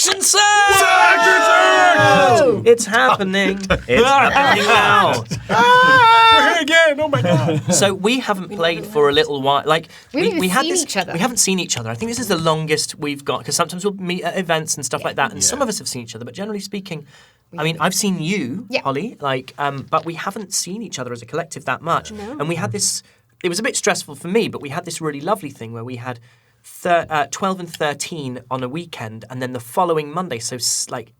Action Surge! It's happening. It's happening now. We're here again. Oh my god. So we haven't played for a little while. Like We had seen this. each other. We haven't seen each other. I think this is the longest we've got because sometimes we'll meet at events and stuff like that, and some of us have seen each other. But generally speaking, I mean, I've seen you, Holly. But we haven't seen each other as a collective that much. No. And we had this. It was a bit stressful for me, but we had this really lovely thing where we had 12 and 13 on a weekend, and then the following Monday, so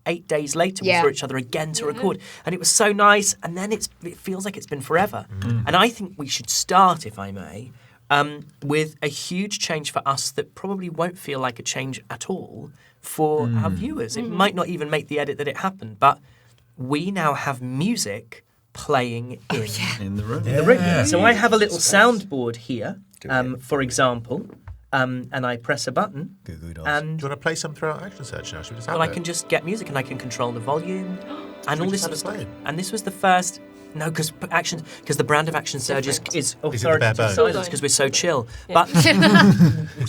8 days later, we saw each other again to record. And it was so nice, and then it feels like it's been forever. And I think we should start, if I may, with a huge change for us that probably won't feel like a change at all for our viewers. It might not even make the edit that it happened, but we now have music playing in the room. Yeah. So I have a little soundboard here, for example, and I press a button. Do you want to play some throughout Action Search now? Should we just have I can just get music and I can control the volume and all this just stuff. have it And this was the first. No, because the brand of Action Surge is bare authoritative bones? silence because we're so chill. Yeah. But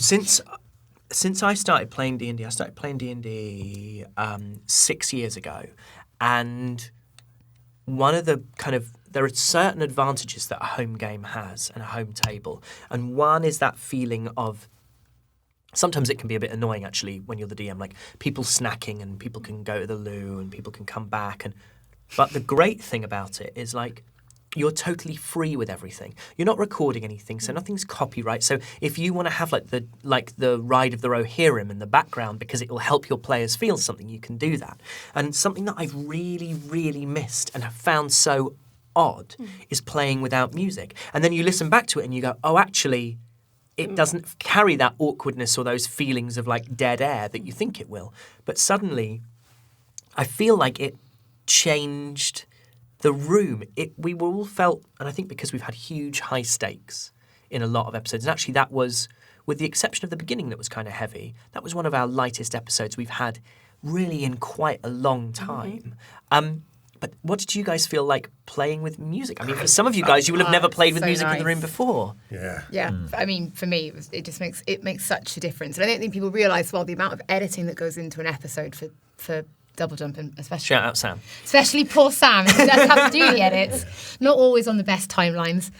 since I started playing D&D, I started playing D&D 6 years ago, and one of the there are certain advantages that a home game has and a home table, and one is that feeling of. Sometimes it can be a bit annoying, actually, when you're the DM, like people snacking and people can go to the loo and people can come back. But the great thing about it is, you're totally free with everything. You're not recording anything, so nothing's copyright. So if you want to have the Ride of the Rohirrim in the background because it will help your players feel something, you can do that. And something that I've really, really missed and have found so odd is playing without music. And then you listen back to it and you go, oh, actually, it doesn't carry that awkwardness or those feelings of dead air that you think it will. But suddenly, I feel like it changed the room. We were all felt, and I think because we've had huge high stakes in a lot of episodes, and actually that was, with the exception of the beginning that was kind of heavy, that was one of our lightest episodes we've had really in quite a long time. But what did you guys feel like playing with music? I mean, for some of you guys, you will have never played with music in the room before. Yeah. I mean, for me, it makes such a difference. And I don't think people realise, the amount of editing that goes into an episode for Double Jump, and especially shout out Sam. Especially poor Sam, who does have to do the edits. Not always on the best timelines.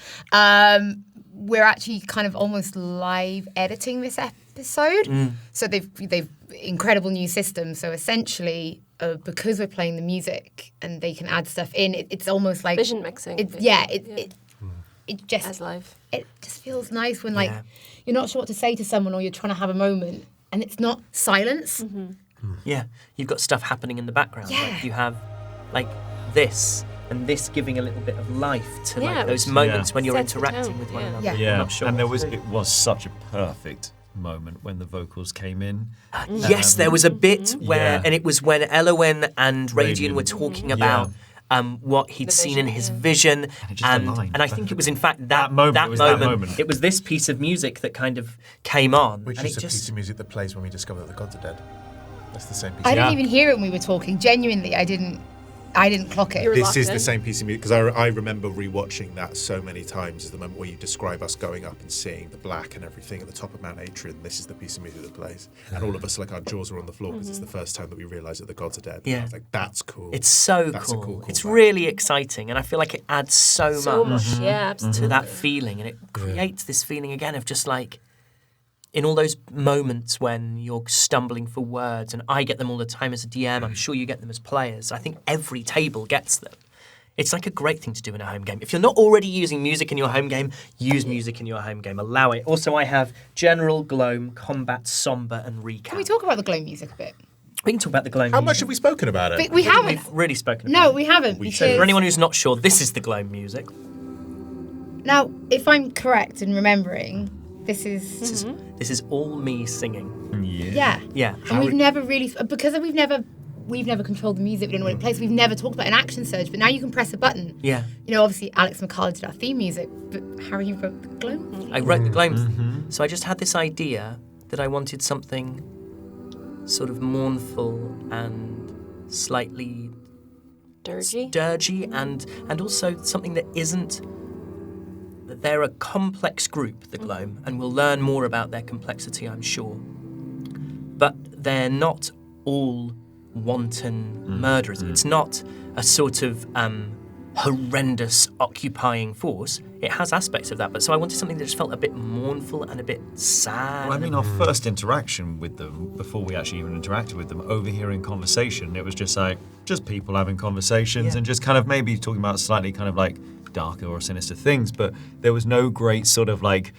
We're actually kind of almost live editing this episode. So they've incredible new systems. So essentially, because we're playing the music and they can add stuff in, it's almost like vision mixing. It just as live. It just feels nice when you're not sure what to say to someone or you're trying to have a moment and it's not silence. Yeah, you've got stuff happening in the background. Yeah. You have this and this giving a little bit of life to those moments when you're interacting with one another. Yeah, not sure and it was such a perfect moment when the vocals came in. Yes, there was a bit where, and it was when Elowen and Radian were talking about what he'd seen in his vision, and I think it was in fact that moment. It was this piece of music that kind of came on, which and is a piece of music that plays when we discover that the gods are dead. That's the same piece. I didn't even hear it when we were talking. Genuinely, I didn't clock it. This is the same piece of music because I remember rewatching that so many times. Is the moment where you describe us going up and seeing the black and everything at the top of Mount Atrium. This is the piece of music that plays, and all of us, our jaws are on the floor because it's the first time that we realise that the gods are dead. Yeah, I was like, that's cool. It's so cool. It's really exciting, and I feel like it adds so much to that feeling, and it creates this feeling again of just in all those moments when you're stumbling for words, and I get them all the time as a DM, I'm sure you get them as players. I think every table gets them. It's a great thing to do in a home game. If you're not already using music in your home game, use music in your home game. Allow it. Also, I have General, Gloam, Combat, Somber, and Recap. Can we talk about the Gloam music a bit? We can talk about the Gloam How music. much have we spoken about it? We haven't. We've really spoken about it. No, we haven't. So for anyone who's not sure, this is the Gloam music. Now, if I'm correct in remembering, this is all me singing. Yeah. And we've never really, because we've never controlled the music. We don't know what it plays. We've never talked about an Action Surge, but now you can press a button. Yeah. Obviously Alex McCall did our theme music, but Harry wrote the Gloam. I wrote the Gloam theme. So I just had this idea that I wanted something sort of mournful and slightly dirgy, and also something that isn't. They're a complex group, the Gloam, and we'll learn more about their complexity, I'm sure. But they're not all wanton murderers. It's not a sort of horrendous occupying force. It has aspects of that, but so I wanted something that just felt a bit mournful and a bit sad. Well, I mean, our first interaction with them, before we actually even interacted with them, overhearing conversation, it was just like, just people having conversations and just kind of maybe talking about slightly kind of like darker or sinister things, but there was no great sort of like,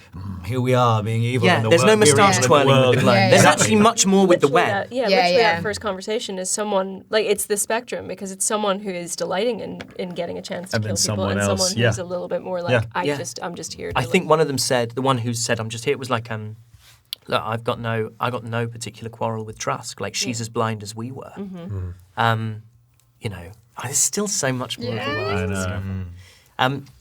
here we are being evil. Yeah, in the there's no moustache twirling with the Gloam. There's actually much more with the web. Literally that first conversation is someone, like, it's the spectrum, because it's someone who is delighting in getting a chance to kill people, and someone who's a little bit more like, I'm just here to I think one of them said, the one who said, I'm just here, was like, look, I got no particular quarrel with Trusk. Like, she's as blind as we were. You know, there's still so much more of the world to discover.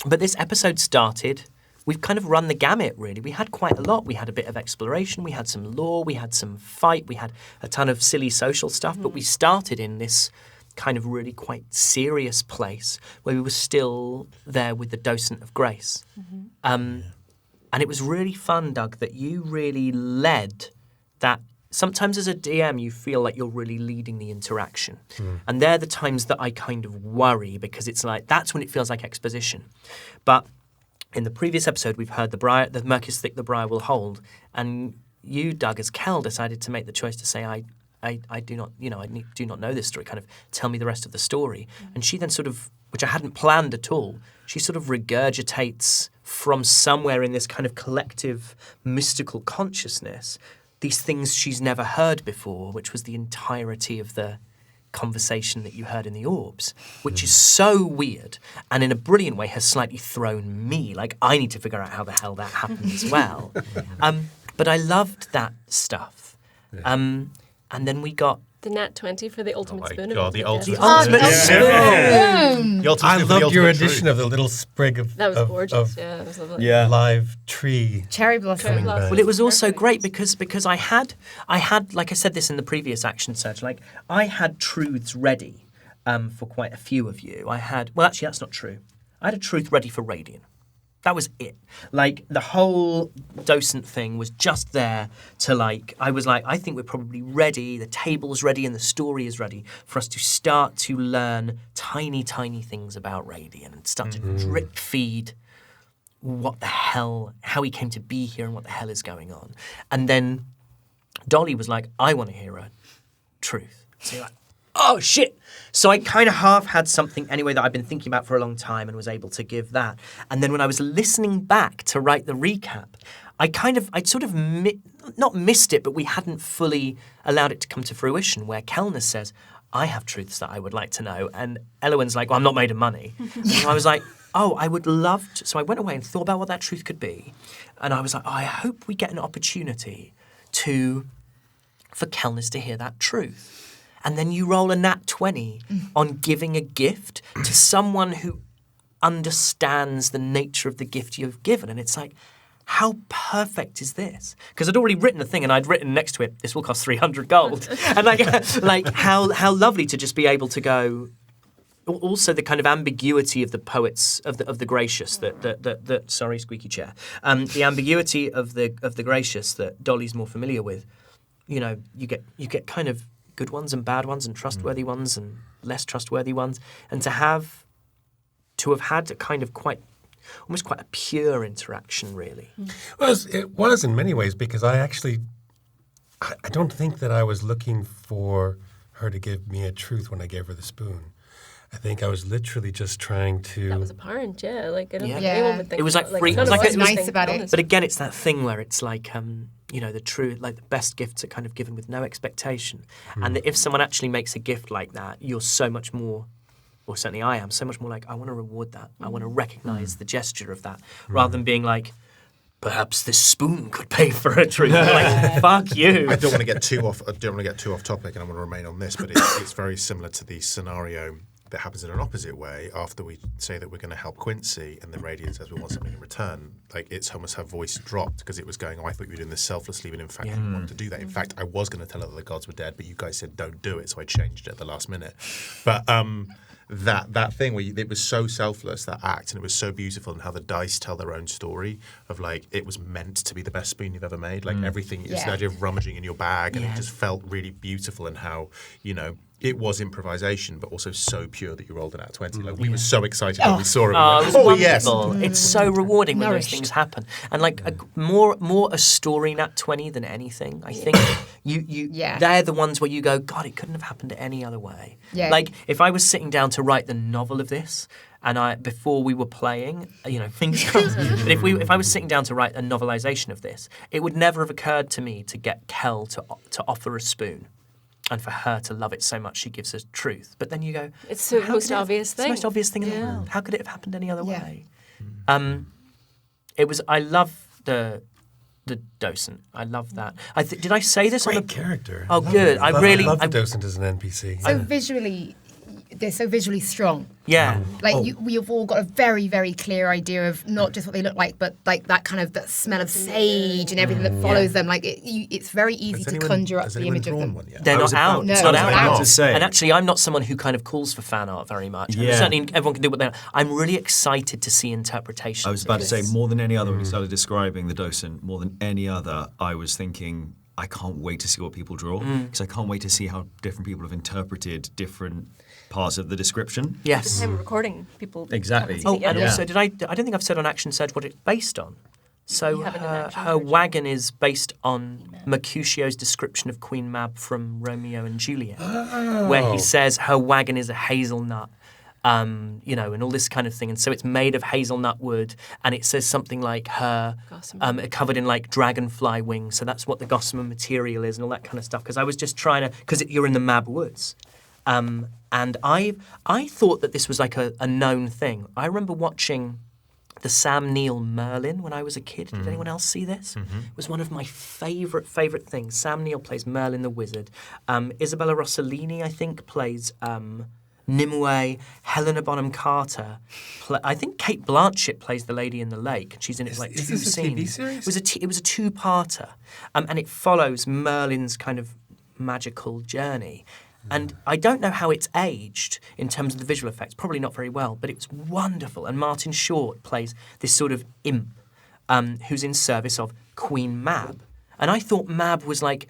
But this episode started, we've kind of run the gamut, really. We had quite a lot. We had a bit of exploration, we had some lore, we had some fight, we had a ton of silly social stuff, but we started in this kind of really quite serious place where we were still there with the docent of grace. And it was really fun, Doug, that you really led that. Sometimes as a DM, you feel like you're really leading the interaction. And they're the times that I kind of worry, because it's like, that's when it feels like exposition. But in the previous episode, we've heard the murk is thick, the briar will hold. And you, Doug, as Kel, decided to make the choice to say, I do not, do not know this story, kind of tell me the rest of the story. And she then sort of, which I hadn't planned at all, she sort of regurgitates from somewhere in this kind of collective mystical consciousness these things she's never heard before, which was the entirety of the conversation that you heard in the orbs, which is so weird and in a brilliant way has slightly thrown me. Like, I need to figure out how the hell that happened as well. But I loved that stuff. And then we got the Nat 20 for the ultimate spoon. God, the ultimate Spoon. I loved your addition of the little sprig of that was gorgeous. It was lovely. Live tree. Cherry blossom. Well, it was also great because I had, like I said this in the previous action search, like I had truths ready for quite a few of you. Well, actually, that's not true. I had a truth ready for Radiant. That was it. Like, the whole docent thing was just there to, like, I was like, I think we're probably ready, the table's ready and the story is ready for us to start to learn tiny, tiny things about Radiant and start to drip feed what the hell, how he came to be here and what the hell is going on. And then Dolly was like, I want to hear a truth. So you're like, oh, shit. So I kind of half had something anyway that I've been thinking about for a long time and was able to give that. And then when I was listening back to write the recap, I'd sort of not missed it, but we hadn't fully allowed it to come to fruition, where Kelner says, I have truths that I would like to know. And Elowen's like, well, I'm not made of money. And I was like, oh, I would love to. So I went away and thought about what that truth could be. And I was like, oh, I hope we get an opportunity for Kelners to hear that truth. And then you roll a nat 20 on giving a gift to someone who understands the nature of the gift you've given. And it's like, how perfect is this? Because I'd already written a thing and I'd written next to it, this will cost 300 gold. And like how lovely to just be able to go. Also, the kind of ambiguity of the poets of the gracious that sorry, squeaky chair. The ambiguity of the gracious that Dolly's more familiar with. You know, you get kind of good ones and bad ones and trustworthy ones and less trustworthy ones, and to have had a kind of almost quite a pure interaction, really. Well, it was in many ways, because I don't think that I was looking for her to give me a truth when I gave her the spoon. I think I was literally just trying to. That was apparent, yeah. Like, I don't think Yeah. anyone would think It was like free. none of Like, us it would was nice think about it. honest. But again, it's that thing where it's like, the true, like the best gifts are kind of given with no expectation. And that if someone actually makes a gift like that, you're so much more, or certainly I am, so much more like, I want to reward that. I want to recognise the gesture of that, rather than being like, perhaps this spoon could pay for a truth. Like, fuck you. I don't want to get too off topic, and I want to remain on this, but it's very similar to the scenario that happens in an opposite way after we say that we're going to help Quincy and the Radiant says we want something in return. Like it's almost her voice dropped because it was going, oh, I thought you were doing this selflessly, but in fact you didn't want to do that. In fact, I was going to tell her that the gods were dead, but you guys said don't do it, so I changed it at the last minute. But that thing where it was so selfless, that act, and it was so beautiful, and how the dice tell their own story of like it was meant to be the best spoon you've ever made. Like everything, it's the idea of rummaging in your bag, and it just felt really beautiful, and how it was improvisation, but also so pure that you rolled it out 20. Like we were so excited when we saw it. It was wonderful. It's so rewarding when those things happen, and like more a story nat 20 than anything. I think they're the ones where you go, God, it couldn't have happened any other way. Yeah. Like if I was sitting down to write the novel of this, and before we were playing, fingers crossed. But if I was sitting down to write a novelization of this, it would never have occurred to me to get Kel to offer a spoon. And for her to love it so much, she gives us truth. But then you go, it's the most obvious thing. It's the most obvious thing in the world. How could it have happened any other way? It was. I love the docent. I love that. Did I say this? Great character. Oh, good. I love the docent as an NPC. They're so visually strong. Yeah. We've all got a very, very clear idea of not just what they look like, but like that kind of that smell of sage and everything that follows them. Like it's very easy to conjure up the image of them. They're not out. No, it's not out. To say. And actually, I'm not someone who kind of calls for fan art very much. Yeah. Certainly, everyone can do what they want. I'm really excited to see interpretations. I was about to say, more than any other, when you started describing the docent, more than any other, I was thinking, I can't wait to see what people draw, because I can't wait to see how different people have interpreted different parts of the description. Yes. The time of recording, people exactly. Oh, and also, I don't think I've said on Action Surge what it's based on. So her wagon is based on Mercutio's description of Queen Mab from Romeo and Juliet, where he says her wagon is a hazelnut. And all this kind of thing. And so it's made of hazelnut wood, and it says something like her covered in like dragonfly wings. So that's what the gossamer material is and all that kind of stuff. Because I was just trying to, because you're in the Mab Woods. And I thought that this was like a known thing. I remember watching the Sam Neill Merlin when I was a kid. Did anyone else see this? Mm-hmm. It was one of my favourite things. Sam Neill plays Merlin the Wizard. Isabella Rossellini, I think, plays Nimue. Helena Bonham Carter. I think Kate Blanchett plays the Lady in the Lake. She's in it like two scenes. TV series? It was a two-parter, and it follows Merlin's kind of magical journey. And I don't know how it's aged in terms of the visual effects. Probably not very well, but it's wonderful. And Martin Short plays this sort of imp who's in service of Queen Mab. And I thought Mab was like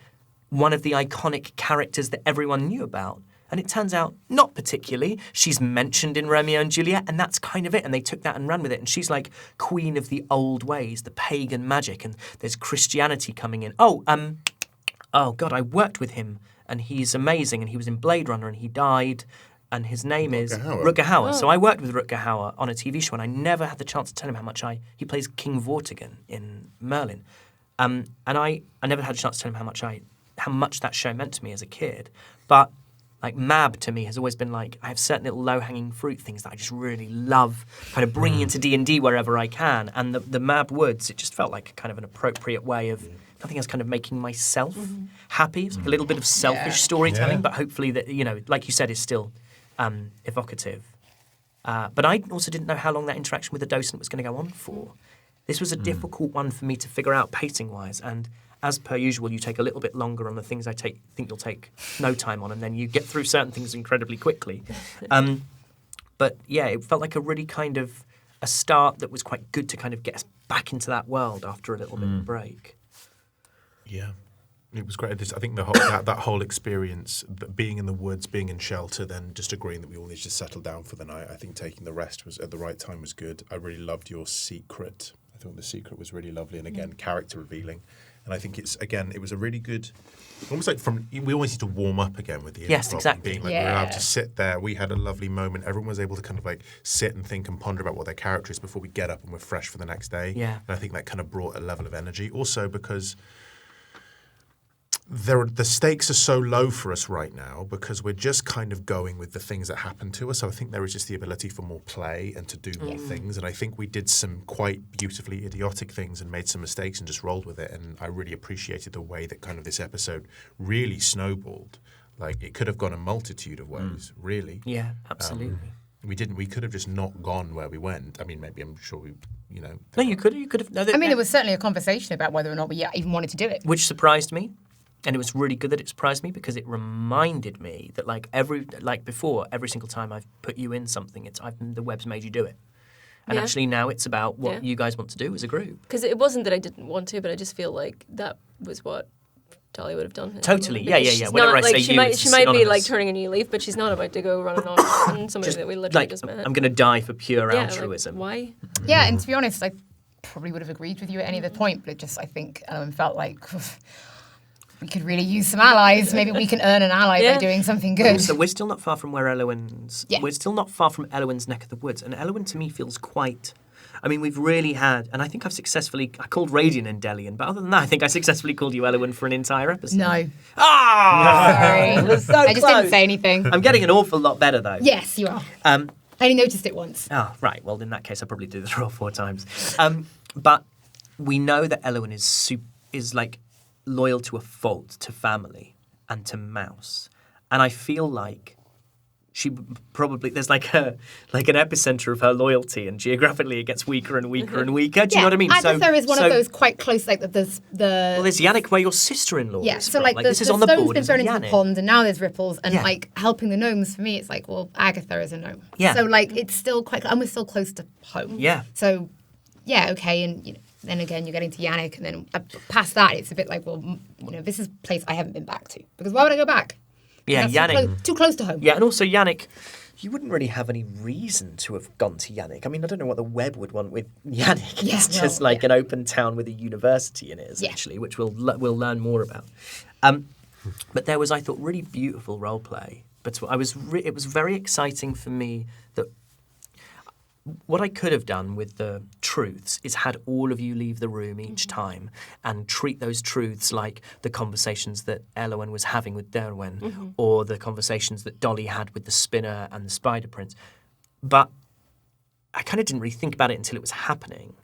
one of the iconic characters that everyone knew about. And it turns out, not particularly. She's mentioned in Romeo and Juliet, and that's kind of it. And they took that and ran with it. And she's like queen of the old ways, the pagan magic. And there's Christianity coming in. Oh, God, I worked with him. And he's amazing, and he was in Blade Runner, and he died, and his name is Rutger Hauer. Oh. So I worked with Rutger Hauer on a TV show, and I never had the chance to tell him how much he plays King Vortigern in Merlin, and I never had a chance to tell him how much that show meant to me as a kid. But like Mab to me has always been like, I have certain little low-hanging fruit things that I just really love, kind of bringing into D&D wherever I can, and the Mab Woods, it just felt like kind of an appropriate way of. I think I was kind of making myself happy. It's like a little bit of selfish storytelling, but hopefully that, like you said, is still evocative. But I also didn't know how long that interaction with the docent was going to go on for. This was a difficult one for me to figure out pacing-wise, and as per usual, you take a little bit longer on the things I think you'll take no time on, and then you get through certain things incredibly quickly. But yeah, it felt like a really kind of a start that was quite good to kind of get us back into that world after a little bit of a break. Yeah, it was great. I think the whole, that whole experience, being in the woods, being in shelter, then just agreeing that we all need to settle down for the night. I think taking the rest was at the right time was good. I really loved your secret. I thought the secret was really lovely, and again, character revealing. And I think it was a really good, almost like we always need to warm up again with the yes, exactly. Being like we're allowed to sit there. We had a lovely moment. Everyone was able to kind of like sit and think and ponder about what their character is before we get up and we're fresh for the next day. Yeah. And I think that kind of brought a level of energy. Also because the stakes are so low for us right now because we're just kind of going with the things that happen to us. So I think there is just the ability for more play and to do more things. And I think we did some quite beautifully idiotic things and made some mistakes and just rolled with it. And I really appreciated the way that kind of this episode really snowballed. Like it could have gone a multitude of ways, really. Yeah, absolutely. We could have just not gone where we went. I mean, maybe I'm sure we, No, you could have. No, I mean, there was certainly a conversation about whether or not we even wanted to do it. Which surprised me. And it was really good that it surprised me because it reminded me that before, every single time I've put you in something, the web's made you do it. And actually now it's about what you guys want to do as a group. Because it wasn't that I didn't want to, but I just feel like that was what Dolly would have done. Totally, yeah. Whenever I say she might be like turning a new leaf, but she's not about to go running on somebody that we literally just met. I'm going to die for pure altruism. Why? Yeah, and to be honest, I probably would have agreed with you at any other point, but I think felt like we could really use some allies. Maybe we can earn an ally by doing something good. So we're still not far from where Elowen's. Yeah. We're still not far from Elowen's neck of the woods, and Elowen to me feels quite. I mean, we've really had, and I think I called Radiant Endelian, but other than that, I think I successfly called you Elowen for an entire episode. No. Ah! Sorry. So I just didn't say anything. I'm getting an awful lot better, though. Yes, you are. I only noticed it once. Oh, right. Well, in that case, I probably did it 3 or 4 times. But we know that Elowen is like loyal to a fault to family and to Mouse. And I feel like she probably, there's like an epicenter of her loyalty, and geographically it gets weaker and weaker and weaker. Do you know what I mean? Agatha is one of those quite close, like Well, there's Yannick, where your sister-in-law is so from. this is on the stone's been thrown into the pond, and now there's ripples, and helping the gnomes, for me, it's like, well, Agatha is a gnome. Yeah. So it's still and we're still close to home. Yeah. So, okay, and then again, you're getting to Yannick, and then past that, it's a bit like, well, this is a place I haven't been back to, because why would I go back? Yeah, Yannick. Too close to home. Yeah, and also Yannick, you wouldn't really have any reason to have gone to Yannick. I mean, I don't know what the web would want with Yannick. Yeah, it's just an open town with a university in it, essentially, which we'll learn more about. But there was, I thought, really beautiful role play. But it was very exciting for me that what I could have done with the truths is had all of you leave the room each time and treat those truths like the conversations that Elowen was having with Derwin or the conversations that Dolly had with the spinner and the spider prince. But I kind of didn't really think about it until it was happening.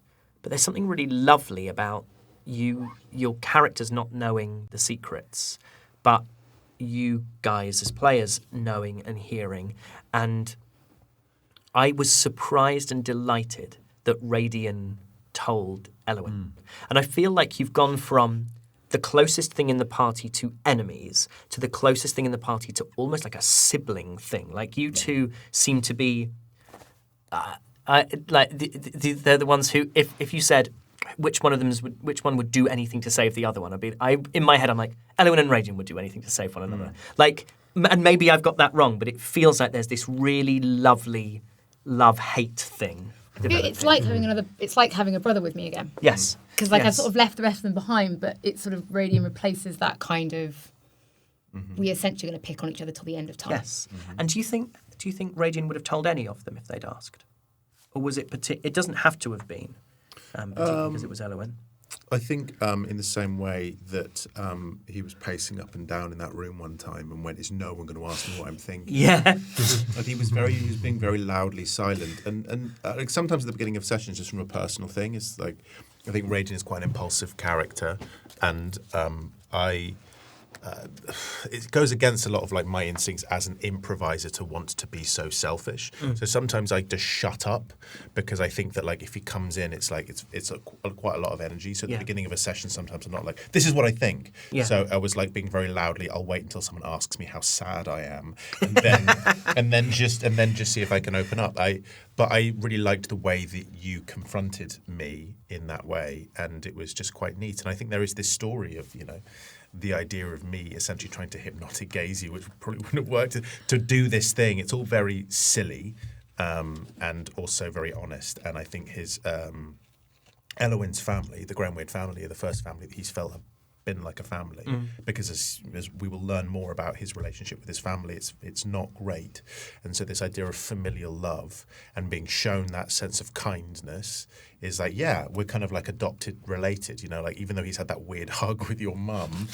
But there's something really lovely about your characters not knowing the secrets, but you guys as players knowing and hearing. And I was surprised and delighted that Radian told Elowen. And I feel like you've gone from the closest thing in the party to enemies to the closest thing in the party to almost like a sibling thing. Like you two seem to be they're the ones who, if you said which one would do anything to save the other one, in my head I'm like, Elowen and Radian would do anything to save one another. And maybe I've got that wrong, but it feels like there's this really lovely love-hate thing. It's like having a brother with me again. Yes. Because I've sort of left the rest of them behind, but it's sort of Radian replaces that kind of. We're essentially going to pick on each other till the end of time. Yes. And do you think Radian would have told any of them if they'd asked, or was it it doesn't have to have been, particularly because it was Elowen. I think in the same way that he was pacing up and down in that room one time and went, "Is no one going to ask me what I'm thinking?" Yeah. And he was being very loudly silent. And sometimes at the beginning of sessions, just from a personal thing, it's like, I think Radian is quite an impulsive character, and it goes against a lot of my instincts as an improviser to want to be so selfish. So sometimes I just shut up because I think that if he comes in, it's quite a lot of energy. So at the beginning of a session, sometimes I'm not like, this is what I think. Yeah. So I was being very loudly, I'll wait until someone asks me how sad I am, and then and then just see if I can open up. But I really liked the way that you confronted me in that way, and it was just quite neat. And I think there is this story of the idea of me essentially trying to hypnotic gaze you, which probably wouldn't have worked, to do this thing. It's all very silly and also very honest. And I think his Elowen's family, the Granweird family, are the first family that he's felt have been like a family. Because as we will learn more about his relationship with his family, it's not great. And so this idea of familial love and being shown that sense of kindness is we're kind of adopted related, even though he's had that weird hug with your mum,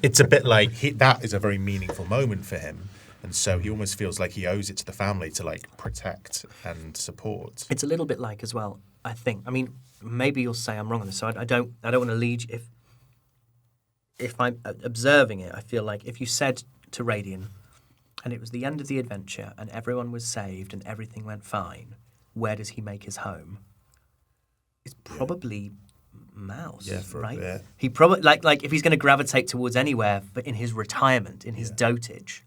it's a bit that is a very meaningful moment for him. And so he almost feels like he owes it to the family to protect and support. It's a little bit as well, I think. I mean, maybe you'll say I'm wrong on this, so I don't want to lead you. If I'm observing it, I feel like if you said to Radian, and it was the end of the adventure, and everyone was saved, and everything went fine, where does he make his home? It's probably Mouse, Yeah, for a right? bit. He probably like if he's going to gravitate towards anywhere, but in his retirement, in his dotage,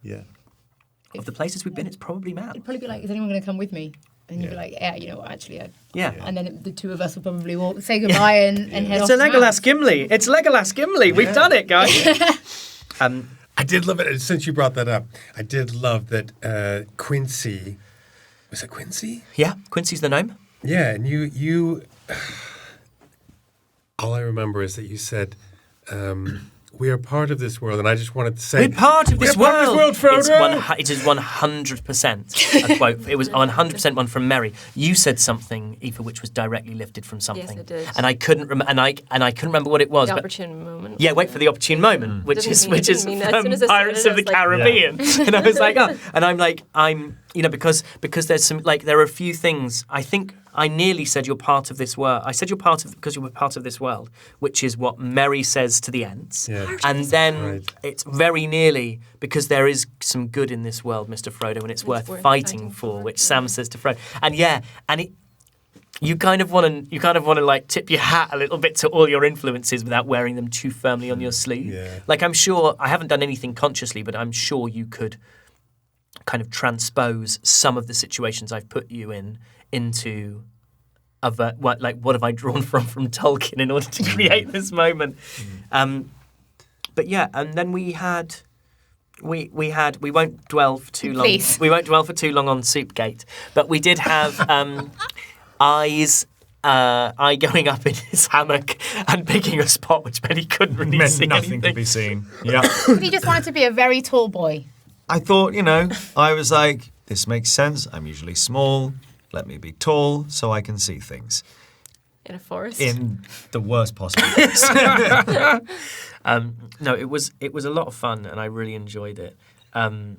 of the places we've been, it's probably Mouse. It'd probably be like, is anyone going to come with me? And you'd be like, yeah, you know what, actually, and then the two of us will probably say goodbye and head off. It's a to Legolas Mouse. Gimli. It's Legolas Gimli. We've done it, guys. I did love it, since you brought that up, I did love that Quincy, was it Quincy? Yeah, Quincy's the gnome. Yeah, and you all I remember is that you said, we are part of this world, and I just wanted to say... We're part of this we're part of this world, Frodo! It is 100% a quote. It was 100% one from Merry. You said something, Aoife, which was directly lifted from something. Yes, I did. And I couldn't remember what it was. The but opportune moment. yeah, wait for the opportune moment, which is as from soon as I said Pirates it, of I the was like, Caribbean. And I was like, oh. And I'm because there's some, like, there are a few things, I think I nearly said you're part of this world. I said you're part of, because you were part of this world, which is what Merry says to the Ents. Yeah. And then Right. it's very nearly, because there is some good in this world, Mr. Frodo, and it's worth fighting for, which Sam says to Frodo. And you kind of want to like tip your hat a little bit to all your influences without wearing them too firmly on your sleeve. Yeah. Like, I'm sure, I haven't done anything consciously, but I'm sure you could kind of transpose some of the situations I've put you in into what have I drawn from Tolkien in order to create this moment. But yeah, and then we won't dwell for too long. Please. We won't dwell for too long on Soupgate, but we did have Eye going up in his hammock and picking a spot which Benny couldn't really see Nothing anything. could be seen. Yeah. He just wanted to be a very tall boy. I thought, I was like, this makes sense. I'm usually small. Let me be tall so I can see things. In a forest? In the worst possible ways. No, it was a lot of fun, and I really enjoyed it. And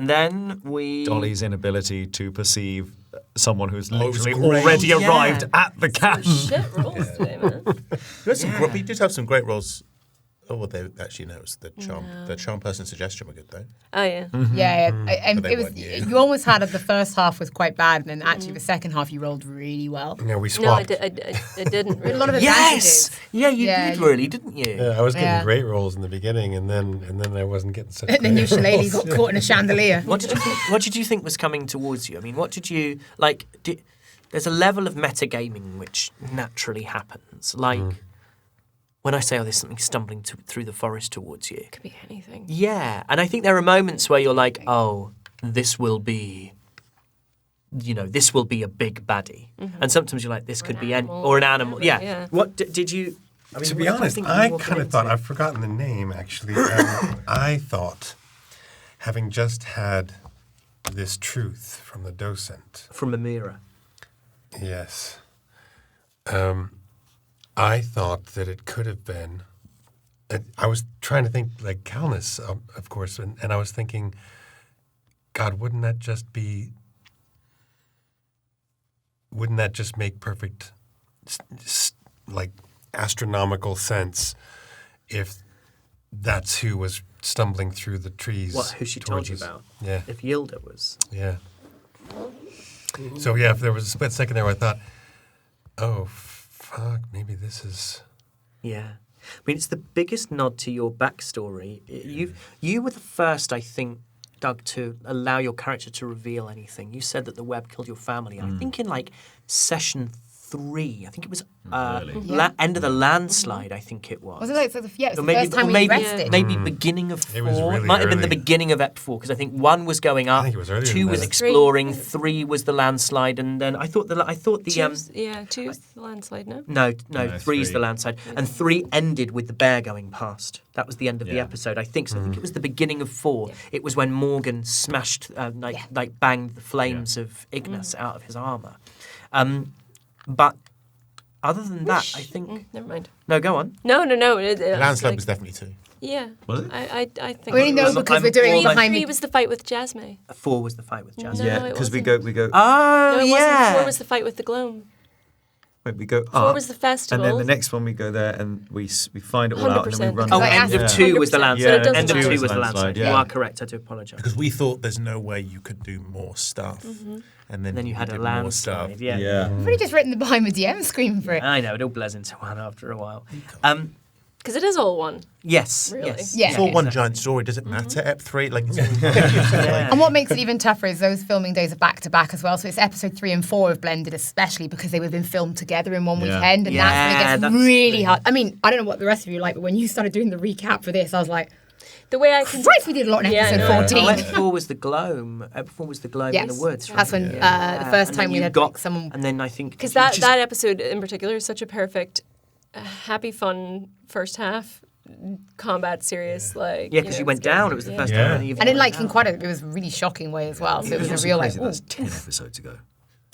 then Dolly's inability to perceive someone who's it was literally great. already Yeah. arrived at the camp. Shit rolls today, man. We did have some great rolls. Oh, well, they actually know it's the charm. No. The charm person suggestion were good though. Oh, yeah. Yeah, and But they it was. weren't you. You almost had it. The first half was quite bad, and then actually the second half you rolled really well. Yeah, we No, I swapped. didn't. A lot of Yes! advantages. Yeah, you Yeah, did you- really, didn't you? Yeah, I was getting Yeah. great rolls in the beginning, and then I wasn't getting such. And then great your shillelagh rolls. got caught in a chandelier. What did you think was coming towards you? I mean, what did you like? There's a level of metagaming which naturally happens. Like when I say, "Oh, there's something stumbling through the forest towards you." Could be anything. Yeah, and I think there are moments where you're like, "Oh, this will be." This will be a big baddie, and sometimes you're like, "This could be an animal." Yeah. Yeah. What did you? I mean, To be what honest, think I you were kind of into? thought, I've forgotten the name actually. I thought, having just had this truth from the docent, From Amira. yes, I thought that it could have been. I was trying to think like Calnus, of course, and I was thinking, God, wouldn't that just make perfect, like, astronomical sense if that's who was stumbling through the trees? Who she told towards you us? about? Yeah, If Yilda was. yeah. So yeah, if there was a split second there where I thought, oh, fuck, maybe this is... Yeah. I mean, it's the biggest nod to your backstory. You were the first, I think, Doug, to allow your character to reveal anything. You said that the web killed your family. I think in like session 3, I think it was Really? end of the landslide, I think it was. Was it like the Or first time we maybe, rested? maybe beginning of 4. It was really might have been the early. beginning of Ep 4, because I think 1 was going up, think it was earlier 2 than was that. exploring, 3 was the landslide, and then I thought the Two's the landslide, no? No, No, 3's the 3. landslide. And 3 ended with the bear going past. That was the end of the Yeah. episode, I think. So I think it was the beginning of 4. Yeah. It was when Morgan smashed, like banged the flames of Ignis out of his armour. But other than that, I think... Never mind. No, go on. No. Landslide like, was definitely 2. Yeah. Was it? I think. We only know Look, because I'm we're doing all behind 3 me. was the fight with Jasmine. 4 was the fight with Jasmine. No, Yeah, it because we wasn't. go. Oh, No, it yeah. wasn't. 4 was the fight with the Gloam. Wait, we go up. 4 was the festival. And then the next one we go there and we find it all out and then we run. Oh, Because end of 2 was the landslide. End of 2 was the landslide. Yeah. You are correct. I do apologise. Because we thought there's no way you could do more stuff. And then you had a did more landslide. stuff. Yeah. I've already just written the behind the DM screen for it. I know, it all blurs into one after a while. Because it is all one. Yes. Really? Yes. Yeah. It's all one giant story. Does it matter? Ep 3? Like, And what makes it even tougher is those filming days are back to back as well. So it's episode 3 and 4 have blended, especially because they would have been filmed together in one weekend, and that's when it gets really hard. I mean, I don't know what the rest of you like, but when you started doing the recap for this, I was like, The way I can. Christ, we did a lot in episode 14. Ep 4 was the Gloam. Ep 4 was the Gloam in the woods. Right? That's when the first time we had someone. And then I think Because that episode in particular is such a perfect, happy, fun first half. Combat serious, like because you went down. It was the first time, And in like in quite it was a really shocking way as well. So it was a real like. That's 10 episodes ago.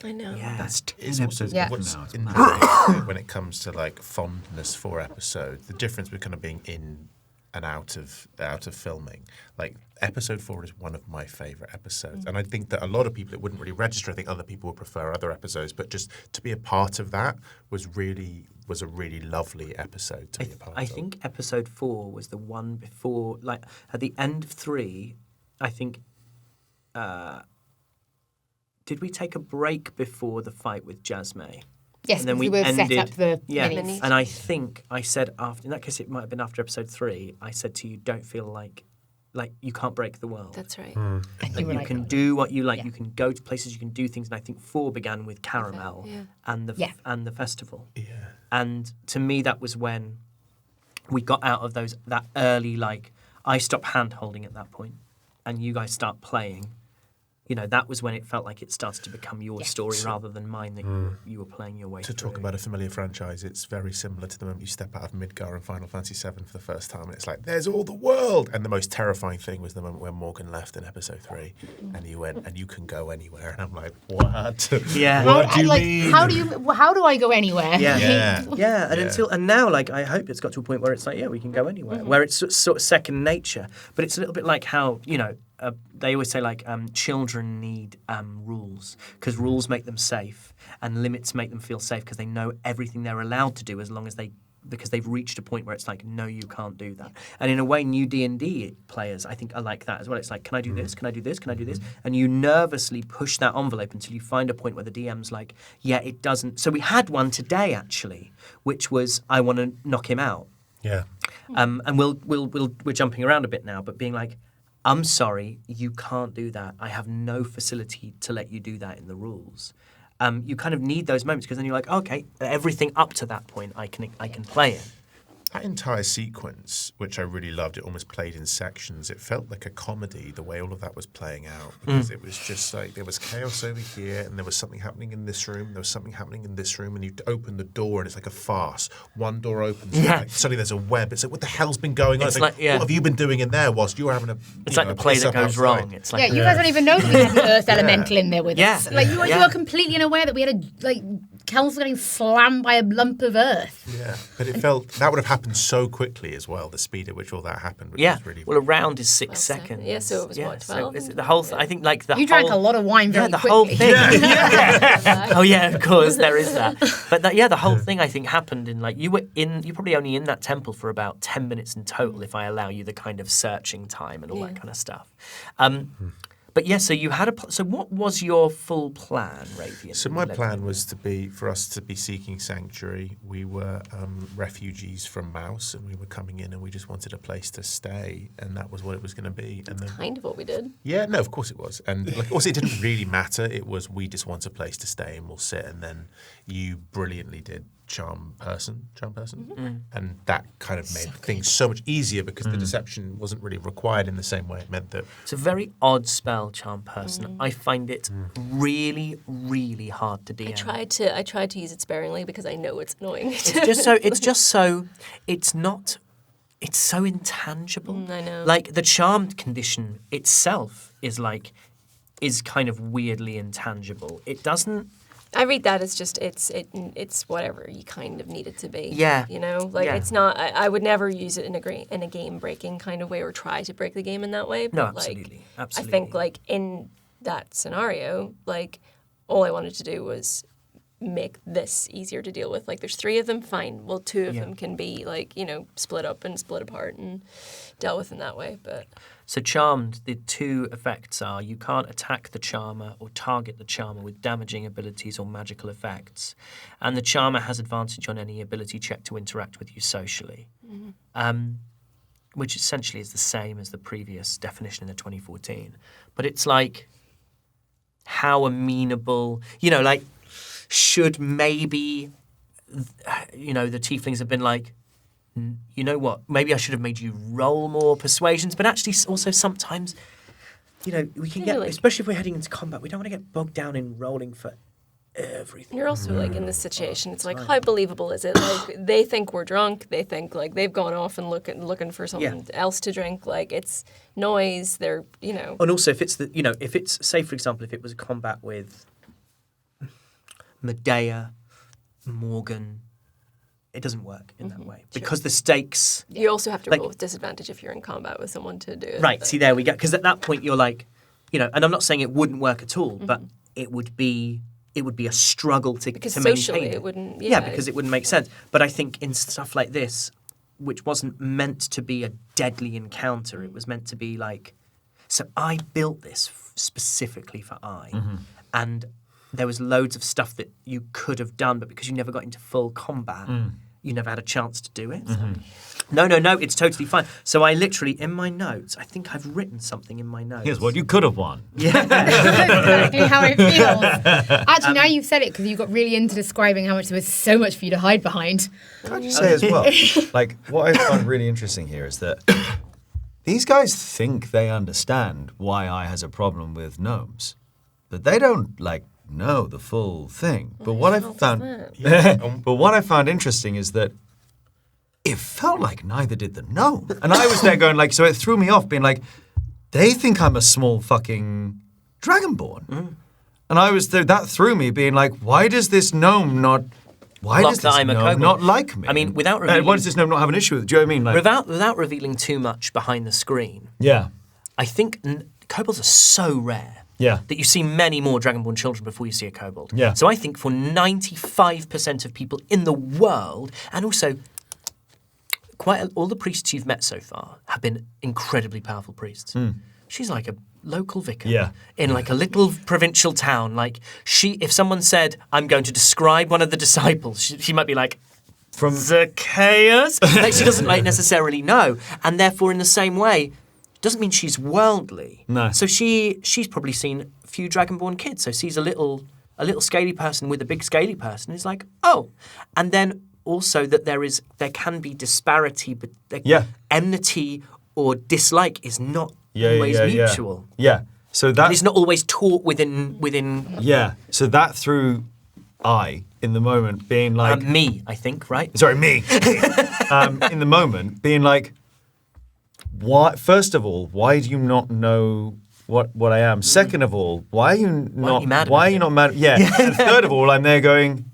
I know. Yeah, That's 10 episodes ago. what's now. It's interesting when it comes to like fondness for episodes, the difference between kind of being in and out of filming. Like episode 4 is one of my favourite episodes, and I think that a lot of people it wouldn't really register. I think other people would prefer other episodes, but just to be a part of that was a really lovely episode to be a part of. I think episode 4 was the one before, like at the end of 3. I think. Did we take a break before the fight with Jasmine? Yes, And then we we were set ended- up the Yeah, minis. and I think I said after. In that case, it might have been after episode 3. I said to you, "Don't feel like you can't break the world. That's right. Like, You were you like, can do what you like. Yeah. You can go to places. You can do things." And I think 4 began with Caramel and the festival. Yeah. And to me, that was when we got out of that early, like, I stopped hand holding at that point, and you guys start playing. You know, that was when it felt like it started to become your story rather than mine that you were playing your way To through. talk about a familiar franchise, it's very similar to the moment you step out of Midgar in Final Fantasy VII for the first time, and it's like, there's all the world! And the most terrifying thing was the moment when Morgan left in episode 3, and he went, and you can go anywhere. And I'm like, what? Yeah. What do you mean? How do I go anywhere? Yeah. Yeah. And now, like, I hope it's got to a point where it's like, we can go anywhere, where it's sort of second nature. But it's a little bit like how, they always say, like, children need rules, because rules make them safe, and limits make them feel safe because they know everything they're allowed to do because they've reached a point where it's like, no, you can't do that. And in a way, new D&D players, I think, are like that as well. It's like, can I do this? Can I do this? Can I do this? And you nervously push that envelope until you find a point where the DM's like, it doesn't. So we had one today, actually, which was, I want to knock him out. Yeah. And we're jumping around a bit now, but being like, I'm sorry, you can't do that. I have no facility to let you do that in the rules. You kind of need those moments because then you're like, okay, everything up to that point I can play in. That entire sequence, which I really loved, it almost played in sections. It felt like a comedy, the way all of that was playing out. Because it was just like, there was chaos over here, and there was something happening in this room, there was something happening in this room, and you open the door, and it's like a farce. One door opens, and like, suddenly there's a web. It's like, what the hell's been going on? It's like, what have you been doing in there whilst you were having a It's like the play that goes wrong. It's like, you guys don't even know that we had an earth elemental in there with us. Yeah. Like you were completely unaware that we had Kel's getting slammed by a lump of earth. Yeah, but it felt, that would have happened so quickly as well, the speed at which all that happened. Which was really well, a round is 6 seconds. Yeah, so it was what, 12? So the whole, I think, like the You drank a lot of wine very the quickly. whole thing. Oh yeah, of course there is that. But the whole thing I think happened in like you're probably only in that temple for about 10 minutes in total if I allow you the kind of searching time and all that kind of stuff. But yeah, so you had so what was your full plan, Radiant? So my plan was for us to be seeking sanctuary. We were refugees from Mouse, and we were coming in, and we just wanted a place to stay, and that was what it was going to be. And then, Kind of what we did. yeah, no, of course it was, and like, also it didn't really matter. It was we just want a place to stay, and we'll sit. And then you brilliantly did charm person, and that kind of made things so much easier because the deception wasn't really required in the same way. It meant that It's a very odd spell, charm person. I find it really, really hard to DM. I tried to use it sparingly because I know it's annoying. It's so intangible. I know. Like the charmed condition itself is kind of weirdly intangible. It doesn't. I read that as just it's whatever you kind of need it to be. Yeah. It's not. I would never use it in a game breaking kind of way or try to break the game in that way. No, But absolutely. I think in that scenario, all I wanted to do was make this easier to deal with. Like, there's 3 of them, fine. Well, 2 of them can be, like, you know, split up and split apart and dealt with in that way. But so charmed, the 2 effects are you can't attack the charmer or target the charmer with damaging abilities or magical effects, and the charmer has advantage on any ability check to interact with you socially, which essentially is the same as the previous definition in the 2014. But it's like, how amenable, you know, like, should maybe, you know, the tieflings have been like, you know what, maybe I should have made you roll more persuasions, but actually also sometimes, you know, we can get, especially if we're heading into combat, we don't want to get bogged down in rolling for everything. You're also like in this situation, it's like, how believable is it? Like, they think we're drunk, they think like they've gone off and looking for something else to drink, like it's noise, they're, you know. And also if it's the, you know, if it's, say for example, if it was a combat with Medea, Morgan, it doesn't work in that way because the stakes. You also have to roll with disadvantage if you're in combat with someone to do it. Right. See, there we go. Because at that point you're like, you know, and I'm not saying it wouldn't work at all, but it would be a struggle to because maintain socially it. It wouldn't. Yeah, because it wouldn't make sense. But I think in stuff like this, which wasn't meant to be a deadly encounter, it was meant to be like. So I built this specifically for and there was loads of stuff that you could have done, but because you never got into full combat, you never had a chance to do it. No, it's totally fine. So I literally, in my notes, I think I've written something in my notes. Here's what you could have won. Yeah. Exactly how it feels. Actually, now you've said it, because you got really into describing how much there was so much for you to hide behind. Can I just say as well, like, what I find really interesting here is that these guys think they understand why I has a problem with gnomes, but they don't, like, know the full thing. But what I found, but what I found interesting is that it felt like neither did the gnome, and I was there going like, so it threw me off, being like, they think I'm a small fucking dragonborn, and I was there. That threw me, being like, why does this gnome not? Why does this gnome not like me? I mean, without revealing, why does this gnome not have an issue with it? Do you know what I mean? Like, without revealing too much behind the screen. Yeah, I think kobolds are so rare. Yeah. That you see many more Dragonborn children before you see a kobold. Yeah. So I think for 95% of people in the world, and also all the priests you've met so far have been incredibly powerful priests. She's like a local vicar in like a little provincial town. Like if someone said, I'm going to describe one of the disciples, she might be like, from Zacchaeus? Like she doesn't like necessarily know. And therefore in the same way, doesn't mean she's worldly. No. So she's probably seen a few Dragonborn kids. So sees a little scaly person with a big scaly person. Is like, oh. And then also that there can be disparity, but enmity or dislike is not always mutual. Yeah. So that it's not always taught within. Yeah. So that threw in the moment being like me, I think, right? Sorry, me. In the moment being like. Why? First of all, why do you not know what I am? Second of all, why are you not mad? Yeah. And third of all, I'm there going,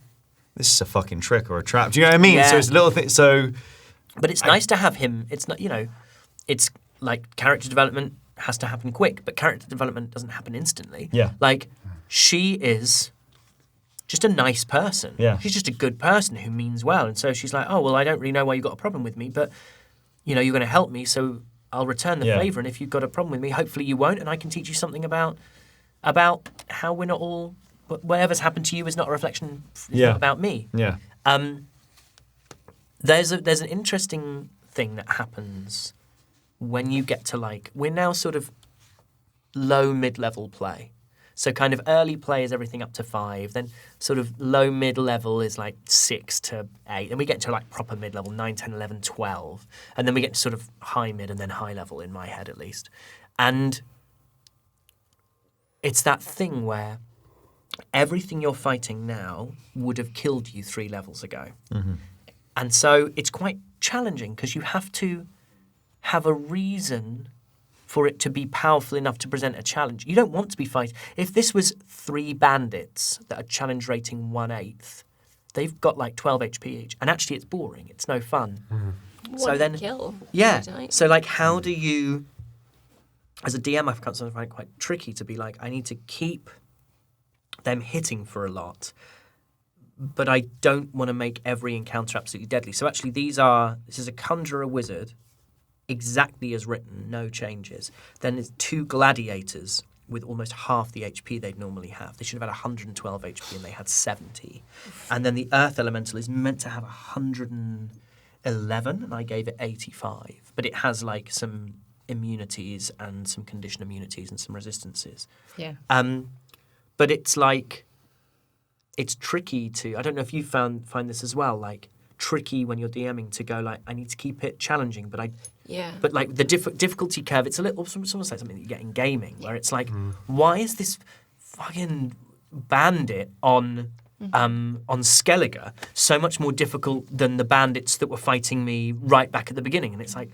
this is a fucking trick or a trap. Do you know what I mean? Yeah. So it's a little thing. So, but it's nice to have him. It's not, it's like character development has to happen quick, but character development doesn't happen instantly. Yeah. Like she is just a nice person. Yeah. She's just a good person who means well, and so she's like, oh well, I don't really know why you got a problem with me, but you're going to help me, so I'll return the favour, and if you've got a problem with me, hopefully you won't, and I can teach you something about how we're not all, whatever's happened to you is not a reflection not about me. Yeah. There's an interesting thing that happens when you get to like, we're now sort of low mid-level play. So kind of early play is everything up to 5, then sort of low mid-level is like 6 to 8, and we get to like proper mid-level, 9, 10, 11, 12, and then we get to sort of high mid and then high level in my head at least. And it's that thing where everything you're fighting now would have killed you 3 levels ago. Mm-hmm. And so it's quite challenging because you have to have a reason for it to be powerful enough to present a challenge. You don't want to be fighting. If this was 3 bandits that are challenge rating 1/8, they've got like 12 HP each. And actually it's boring. It's no fun. Mm-hmm. So then, kill. Yeah. So like how do you, as a DM, I find it quite tricky to be like, I need to keep them hitting for a lot, but I don't want to make every encounter absolutely deadly. So actually, this is a conjurer wizard, exactly as written, no changes. Then there's 2 gladiators with almost half the HP they'd normally have. They should have had 112 HP and they had 70. And then the Earth Elemental is meant to have 111 and I gave it 85. But it has like some immunities and some condition immunities and some resistances. Yeah. But it's like, it's tricky to, I don't know if you find this as well, like tricky when you're DMing to go like, I need to keep it challenging, but But like the difficulty curve, it's a little, someone said something that you get in gaming, where it's like, why is this fucking bandit on Skellige so much more difficult than the bandits that were fighting me right back at the beginning? And it's like,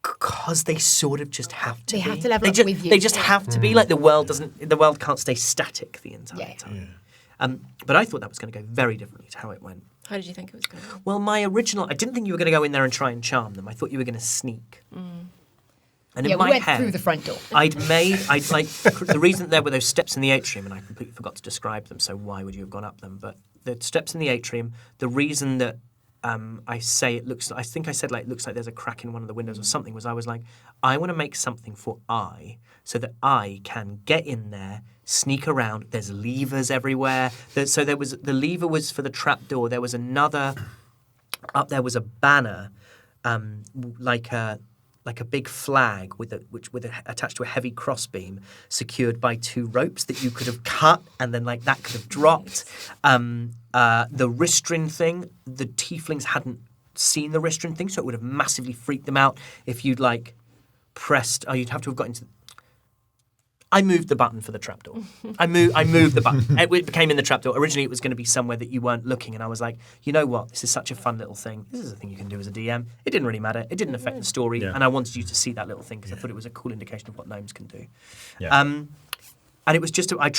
because they sort of just have to. They have to level up with you. They just have to be like the world can't stay static the entire time. Yeah. But I thought that was going to go very differently to how it went. How did you think it was going to go? Well, I didn't think you were going to go in there and try and charm them. I thought you were going to sneak. And in we my went head, through the front door. the reason there were those steps in the atrium, and I completely forgot to describe them, so why would you have gone up them? But the steps in the atrium, the reason that I think I said like it looks like there's a crack in one of the windows or something, was I was like, I want to make something for I, so that I can get in there, sneak around. There's levers everywhere. So the lever was for the trap door. There was another up there was a banner, like a big flag attached to a heavy crossbeam, secured by 2 ropes that you could have cut, and then like that could have dropped. The Ristrin thing, the tieflings hadn't seen the Ristrin thing, so it would have massively freaked them out if you'd like pressed. Oh, you'd have to have got into. I moved the button for the trapdoor. I moved the button. It became in the trapdoor. Originally, it was going to be somewhere that you weren't looking, and I was like, you know what? This is such a fun little thing. This is a thing you can do as a DM. It didn't really matter. It didn't affect the story, and I wanted you to see that little thing because I thought it was a cool indication of what gnomes can do. Yeah. And it was just I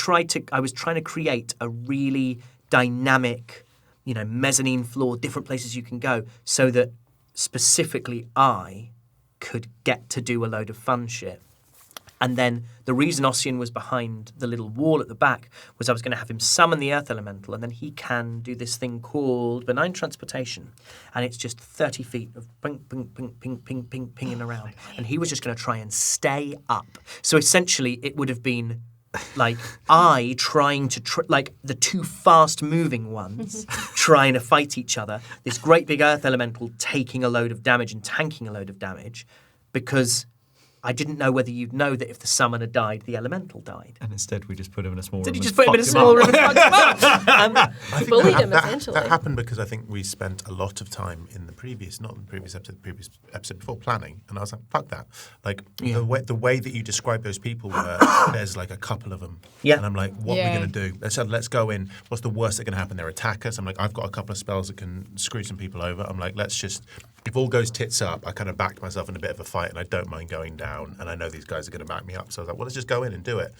was trying to create a really dynamic, mezzanine floor, different places you can go, so that specifically I could get to do a load of fun shit. And then the reason Ossian was behind the little wall at the back was I was going to have him summon the Earth Elemental, and then he can do this thing called Benign Transportation. And it's just 30 feet of ping, ping, ping, ping, ping, ping, pinging around. And he was just going to try and stay up. So essentially it would have been like I trying to, like the 2 fast-moving ones trying to fight each other, this great big Earth Elemental taking a load of damage and tanking a load of damage, because I didn't know whether you'd know that if the summoner died, the elemental died. And instead, we just put him in a small room. Did you just put him in a small room and fucked him up? I think bullied him, essentially. That happened because I think we spent a lot of time in the previous episode before planning, and I was like, fuck that. Like the way that you describe those people, where there's like a couple of them, and I'm like, what are we going to do? Let's go in. What's the worst that can happen? They attack us. I'm like, I've got a couple of spells that can screw some people over. I'm like, let's just. If all goes tits up, I kind of backed myself in a bit of a fight, and I don't mind going down, and I know these guys are going to back me up. So I was like, well, let's just go in and do it,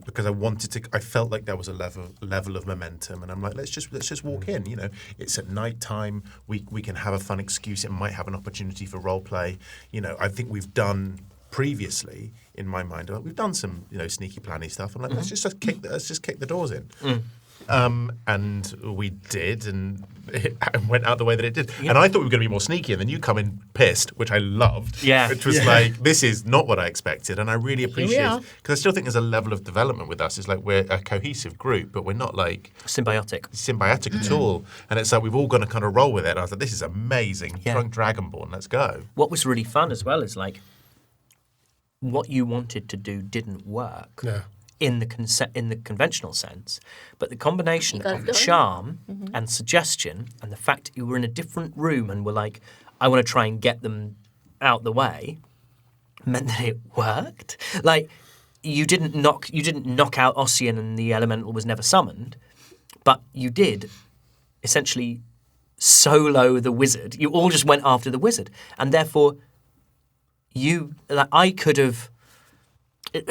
because I felt like there was a level of momentum, and I'm like, let's just walk in. It's at night time. We can have a fun excuse. It might have an opportunity for role play. I think we've done previously in my mind. We've done some sneaky planny stuff. I'm like, let's just kick the doors in. And we did, and it went out the way that it did. Yeah. And I thought we were going to be more sneaky, and then you come in pissed, which I loved. Yeah. Which was like, this is not what I expected, and I really appreciate it. Because I still think there's a level of development with us. It's like we're a cohesive group, but we're not like... Symbiotic at all. And it's like we've all got to kind of roll with it. And I was like, this is amazing. Yeah. Drunk Dragonborn, let's go. What was really fun as well is like, what you wanted to do didn't work. Yeah. In the conventional sense, but the combination of charm and suggestion and the fact that you were in a different room and were like, I want to try and get them out the way, meant that it worked. Like you didn't knock out Ossian and the elemental was never summoned, but you did essentially solo the wizard. You all just went after the wizard, and therefore I could have.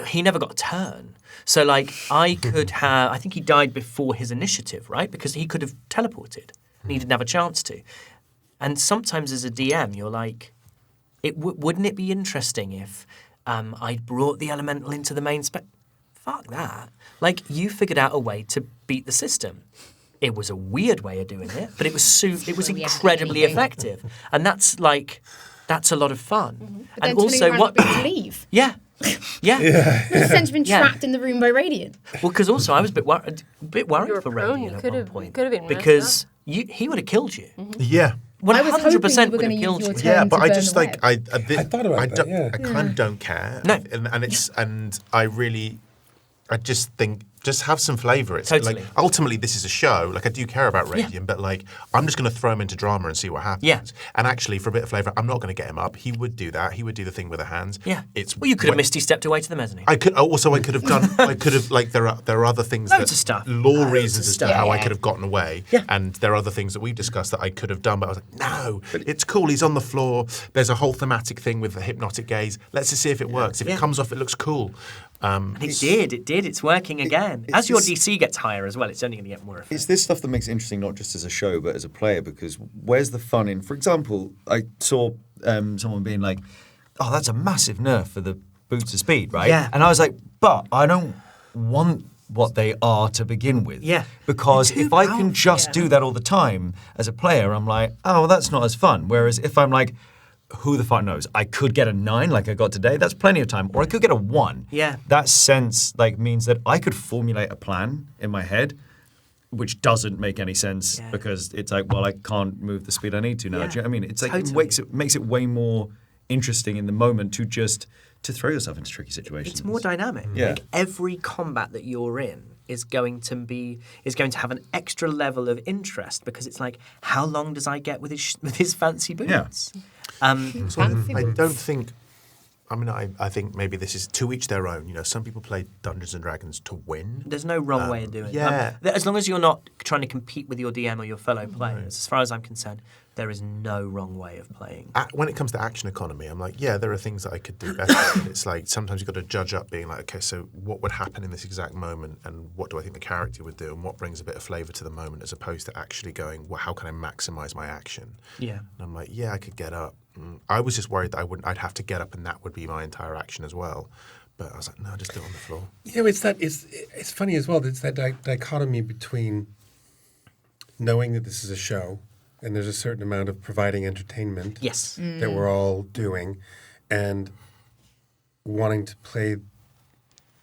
He never got a turn. So, like, I could have... I think he died before his initiative, right? Because he could have teleported, and he didn't have a chance to. And sometimes as a DM, you're like, wouldn't it be interesting if I'd brought the elemental into the main spec? Fuck that. Like, you figured out a way to beat the system. It was a weird way of doing it, but it was it was Where we had incredibly anything. effective, and that's a lot of fun. But then And also, turning around not being able to leave. Yeah. Yeah. You've essentially been Yeah. trapped in the room by Radiant. Well, because also I was a bit worried You were for prone, Radiant you at could one have- point could have been messed because he would have killed you. Yeah. I was hoping you 100% were would have going to use killed your you. turn Yeah, to but I burn just the like web. I thought about that, yeah. I kind of don't care. No. and I really, I just think just have some flavour. It's Totally. like ultimately this is a show. Like I do care about Radiant, but like I'm just going to throw him into drama and see what happens. Yeah. And actually, for a bit of flavour, I'm not going to get him up. He would do that. He would do the thing with the hands. Yeah. Well, you could have Misty stepped away to the mezzanine. I could have done. I could have like there are other things Loads that of stuff. law Loads reasons of as to stuff. how I Yeah. could have gotten away. Yeah. And there are other things that we've discussed that I could have done, but I was like, no, it's cool. He's on the floor. There's a whole thematic thing with the hypnotic gaze. Let's just see if it works. If Yeah. it comes off, it looks cool. And it did. It's working again. As your DC gets higher as well, it's only going to get more effective. It's this stuff that makes it interesting, not just as a show, but as a player, because where's the fun in, for example, I saw someone being like, oh, that's a massive nerf for the boots of speed, right? Yeah. And I was like, but I don't want what they are to begin with. Yeah. Because They're too if I can powerful. just do that all the time as a player, I'm like, oh, well, that's not as fun. Whereas if I'm like, who the fuck knows? I could get a 9 like I got today. That's plenty of time. Or I could get a 1. Yeah. That sense like means that I could formulate a plan in my head, which doesn't make any sense Yeah. because it's like, well, I can't move the speed I need to now. Yeah. Do you know what I mean? It's like Totally. it makes it way more interesting in the moment to throw yourself into tricky situations. It's more dynamic. Yeah. Like every combat that you're in is going to have an extra level of interest because it's like, how long does I get with his fancy boots? Yeah. I don't think. I mean, I think maybe this is to each their own. You know, some people play Dungeons and Dragons to win. There's no wrong way of doing yeah. it. As long as you're not trying to compete with your DM or your fellow players, as far as I'm concerned, there is no wrong way of playing. When it comes to action economy, I'm like, yeah, there are things that I could do better. And it's like sometimes you've got to judge up, being like, okay, so what would happen in this exact moment, and what do I think the character would do, and what brings a bit of flavour to the moment, as opposed to actually going, well, how can I maximise my action? Yeah. And I'm like, yeah, I could get up. I was just worried that I'd have to get up, and that would be my entire action as well. But I was like, no, just do it on the floor. You know, it's funny as well. It's that dichotomy between knowing that this is a show and there's a certain amount of providing entertainment Yes. that we're all doing, and wanting to play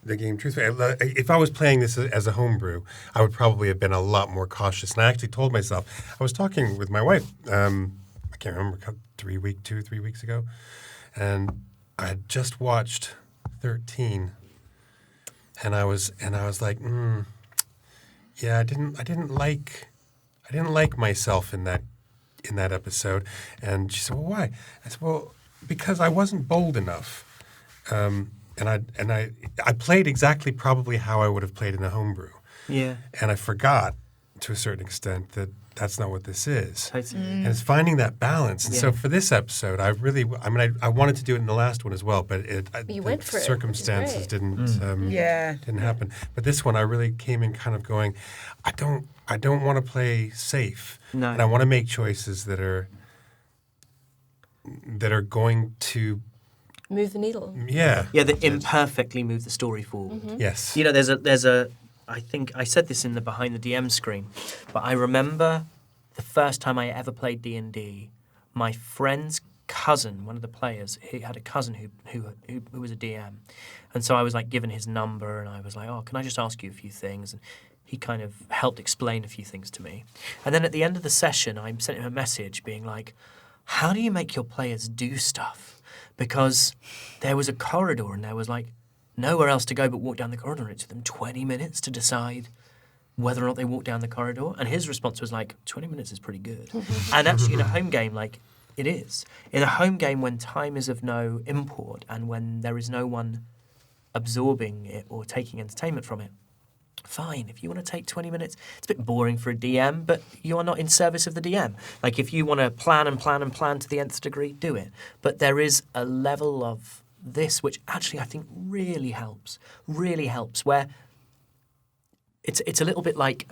the game truthfully. If I was playing this as a homebrew, I would probably have been a lot more cautious. And I actually told myself, I was talking with my wife, I can't remember, 3 weeks ago, and I had just watched 13, and I was like, yeah, I didn't like myself in that episode. And she said, well, why? I said, well, because I wasn't bold enough. And I played exactly probably how I would have played in a homebrew. Yeah. And I forgot to a certain extent that that's not what this is. Totally. And it's finding that balance. And so for this episode, I wanted to do it in the last one as well, but You went for it, which is circumstances great. didn't happen. But this one, I really came in kind of going, I don't want to play safe. No. And I want to make choices that are going to, Move the needle. yeah. Yeah, that imperfectly move the story forward. Yes. You know, there's a. I think I said this in the behind the DM screen, but I remember the first time I ever played D&D. My friend's cousin, one of the players, he had a cousin who was a DM, and so I was like given his number, and I was like, oh, can I just ask you a few things? And he kind of helped explain a few things to me, and then at the end of the session, I sent him a message being like, how do you make your players do stuff? Because there was a corridor, and there was like nowhere else to go but walk down the corridor, and it took them 20 minutes to decide whether or not they walked down the corridor. And his response was like, 20 minutes is pretty good. And actually in a home game, like, it is. In a home game, when time is of no import and when there is no one absorbing it or taking entertainment from it, fine. If you want to take 20 minutes, it's a bit boring for a DM, but you are not in service of the DM. Like, if you want to plan and plan and plan to the nth degree, do it. But there is a level of this which actually I think really helps, where it's a little bit like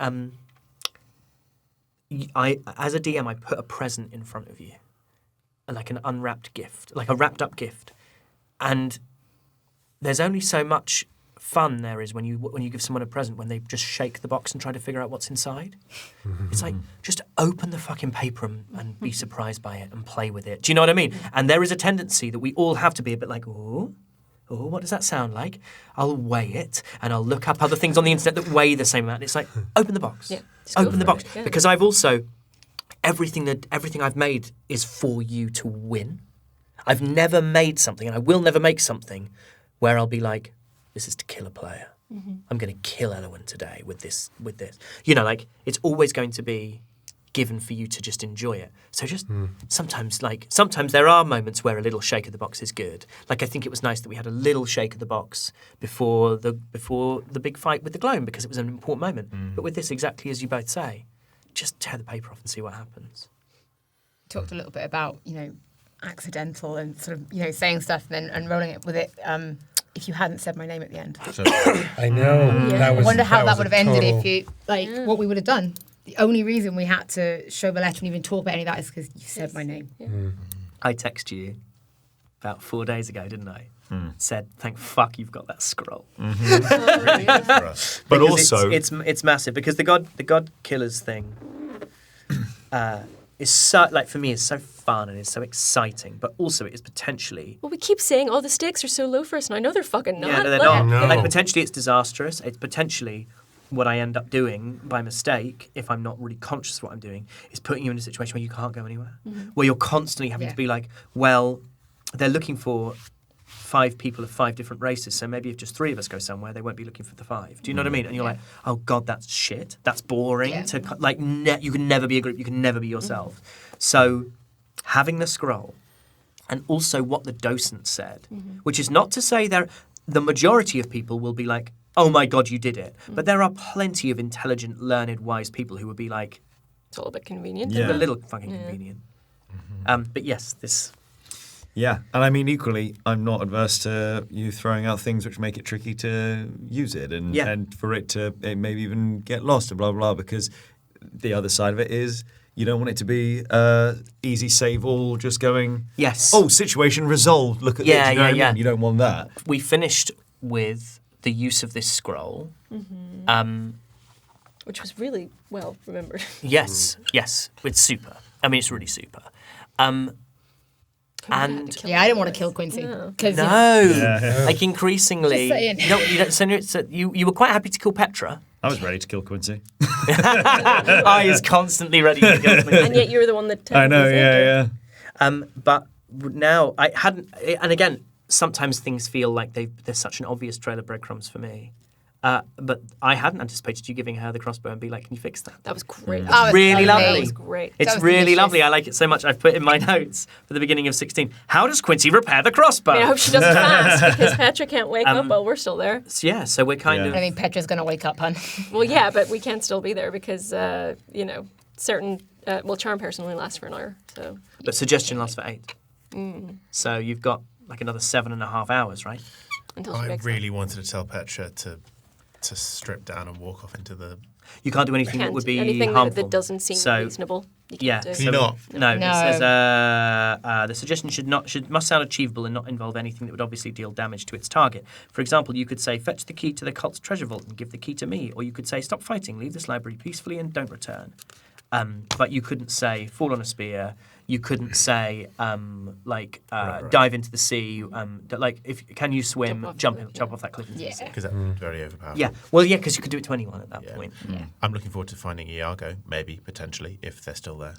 I as a DM, I put a present in front of you, like an unwrapped gift, like a wrapped up gift, and there's only so much fun there is when you give someone a present, when they just shake the box and try to figure out what's inside. It's like, just open the fucking paper and be surprised by it and play with it. Do you know what I mean? And there is a tendency that we all have to be a bit like, oh, what does that sound like? I'll weigh it, and I'll look up other things on the internet that weigh the same amount. It's like, open the box. Yeah, open the box. Yeah. Because I've also, everything I've made is for you to win. I've never made something, and I will never make something where I'll be like, this is to kill a player. I'm going to kill Elowen today with this. You know, like, it's always going to be given for you to just enjoy it. So just sometimes there are moments where a little shake of the box is good. Like, I think it was nice that we had a little shake of the box before the big fight with the Gloam, because it was an important moment. But with this, exactly as you both say, just tear the paper off and see what happens. Talked a little bit about, accidental and sort of, saying stuff and rolling it with it. If you hadn't said my name at the end. I know. I wonder how that would have ended if you, what we would have done. The only reason we had to show the letter and even talk about any of that is because you said my name. Yeah. I texted you about 4 days ago, didn't I? Said, thank fuck you've got that scroll. Really good for us. But Because also, it's massive, because the God Killers thing is so, like, for me, is so fun and is so exciting, but also it is potentially... Well, we keep saying, the stakes are so low for us, and I know they're fucking not. Yeah, no, they're Like, not. No. Like, potentially it's disastrous. It's potentially what I end up doing by mistake, if I'm not really conscious of what I'm doing, is putting you in a situation where you can't go anywhere, where you're constantly having to be like, well, they're looking for 5 people of 5 different races, so maybe if just 3 of us go somewhere, they won't be looking for the 5. Do you know what I mean? And you're like, oh God, that's shit. That's boring. Yeah. You can never be a group. You can never be yourself. So having the scroll, and also what the docent said, which is not to say the majority of people will be like, oh my God, you did it. But there are plenty of intelligent, learned, wise people who would be like, it's all a bit convenient. a little fucking convenient. But yes, this... Yeah, and I mean, equally, I'm not adverse to you throwing out things which make it tricky to use it and for it maybe even get lost and blah, blah, blah, because the other side of it is you don't want it to be easy save all, just going, Yes. oh, situation resolved, look at this, you know what I mean? You don't want that. We finished with the use of this scroll. Which was really well remembered. Yes, it's super. I mean, it's really super. And I didn't want to kill Quincy. Because like increasingly, Just saying. you were quite happy to kill Petra. I was ready to kill Quincy. I is constantly ready to kill Quincy. And yet you were the one that... I know, yeah. But now I hadn't, and again, sometimes things feel like there's such an obvious trail of breadcrumbs for me. But I hadn't anticipated you giving her the crossbow and be like, can you fix that? That was great. It's really lovely. That was great. It's really lovely. I like it so much. I've put in my notes for the beginning of 16, how does Quincy repair the crossbow? I hope she does it fast, because Petra can't wake up while we're still there. So we're kind of... I mean, Petra's going to wake up, hun. Well, yeah, but we can't still be there because, certain... charm person only lasts for an hour, so... But suggestion lasts for 8. So you've got like another 7.5 hours, right? Until she I wakes really up. wanted to tell Petra to strip down and walk off into the... You can't do anything that would be anything harmful. that doesn't seem reasonable. You can't do. Can you not? No. No. It says the suggestion must sound achievable and not involve anything that would obviously deal damage to its target. For example, you could say, fetch the key to the cult's treasure vault and give the key to me. Or you could say, stop fighting, leave this library peacefully and don't return. But you couldn't say, fall on a spear. You couldn't say, dive into the sea. Can you swim? Jump off that cliff into the sea. Because that's very overpowered. Yeah. Well, yeah, because you could do it to anyone at that point. Yeah. I'm looking forward to finding Iago, maybe, potentially, if they're still there.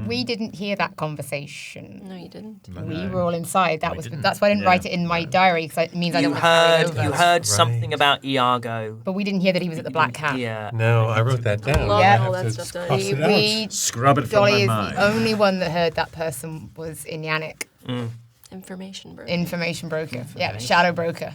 We didn't hear that conversation. No, you didn't. We were all inside. That's why I didn't write it in my diary, because it means I don't want to carry it over. You heard something about Iago. But we didn't hear that he was at the Black Cat. Yeah. No, I wrote that down. All that stuff down. Cross it out. We Scrub it from Dolly my is mind. the only one that heard that person was in Yannick. Information broker. Information broker. Yeah, shadow broker.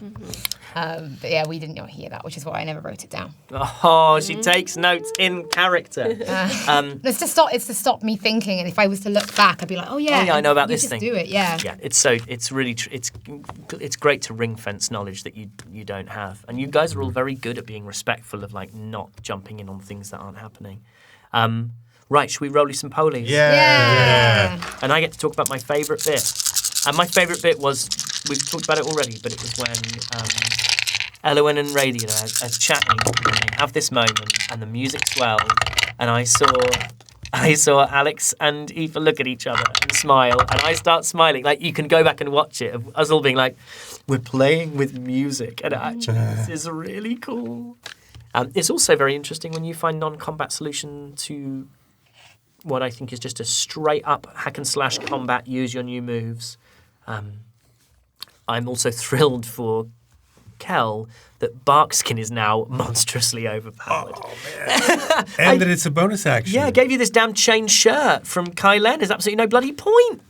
But yeah, we didn't hear that, which is why I never wrote it down. Oh, she takes notes in character. It's to stop me thinking, and if I was to look back, I'd be like, oh yeah, I know about you this just thing. do it, yeah. Yeah, it's great to ring fence knowledge that you don't have, and you guys are all very good at being respectful of like not jumping in on things that aren't happening. Right, should we roll you some polies? Yeah. And I get to talk about my favourite bit. And my favourite bit was we've talked about it already, but it was when Elwyn and Radiant are chatting, and they have this moment, and the music swells, and I saw Alex and Aoife look at each other and smile, and I start smiling. Like, you can go back and watch it, of us all being like, we're playing with music, and actually this is really cool. It's also very interesting when you find non-combat solution to what I think is just a straight-up hack-and-slash combat, use your new moves. I'm also thrilled for Kel that Barkskin is now monstrously overpowered. Oh, man. And that it's a bonus action. Yeah, I gave you this damn chain shirt from Kylen. There's absolutely no bloody point.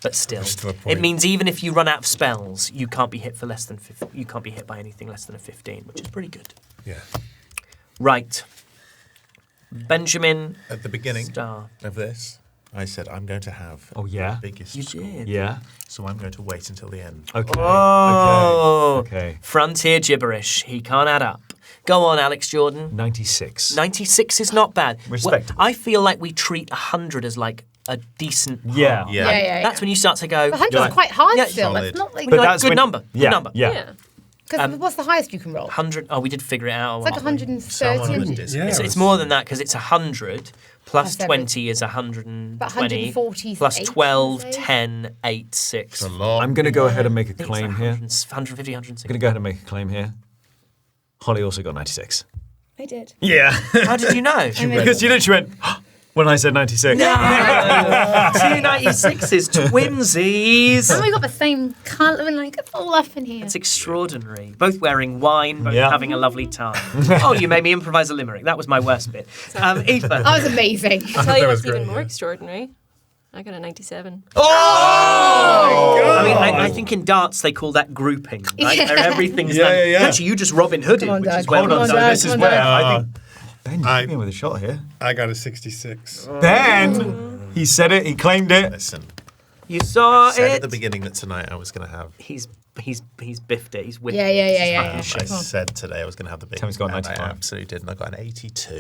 But still a point. it means even if you run out of spells, you can't be hit for less than you can't be hit by anything less than a 15, which is pretty good. Yeah. Right. Benjamin. At the beginning Star. of this, I said I'm going to have yeah? the biggest You score. did. Yeah. So I'm going to wait until the end. Okay. Oh. Okay. Frontier gibberish. He can't add up. Go on, Alex Jordan. 96. 96 is not bad. Respectable. I feel like we treat 100 as like a decent Yeah. Yeah. Yeah. That's when you start to go. 100 you're is quite hard Yeah, still. solid. It's not like... But like, that's good when- number. Yeah. Good number. Yeah. Because what's the highest you can roll? 100. Oh, we did figure it out. It's like 130. Yeah. It's more than that because it's 100 plus Plus 20 is 120 But 140 plus 8, 12, say? 10, 8, 6. It's a lot. I'm going to go ahead and make a I think it's claim here. 150, 160. I'm going to go ahead and make a claim here. Holly also got 96. I did. Yeah. How did you know? Because you literally went, when I said 96. No! 296s, twinsies. And we got the same colour and like it's all up in here. It's extraordinary. Both wearing wine, both Yeah. having a lovely time. Oh, you made me improvise a limerick. That was my worst bit. Aoife. That was amazing. I'll tell you That what's was great, even more yeah. extraordinary. I got a 97. I mean, I think in darts they call that grouping, right? Yeah. Where everything's Yeah, done. yeah, yeah. Actually, you just Robin Hooded, Come on, which Dad. is well Come done. on, So Dad. this is Come on, where Dad. I think Ben, you I- came in with a shot here. I got a 66. Ben, he said it, he claimed it. Listen, you saw I said it. at the beginning that tonight I was going to have. He's biffed it. He's whipped Yeah. I Come on. said today I was going to have the biggest. Tammy's got and 95. I absolutely did, and I got an 82.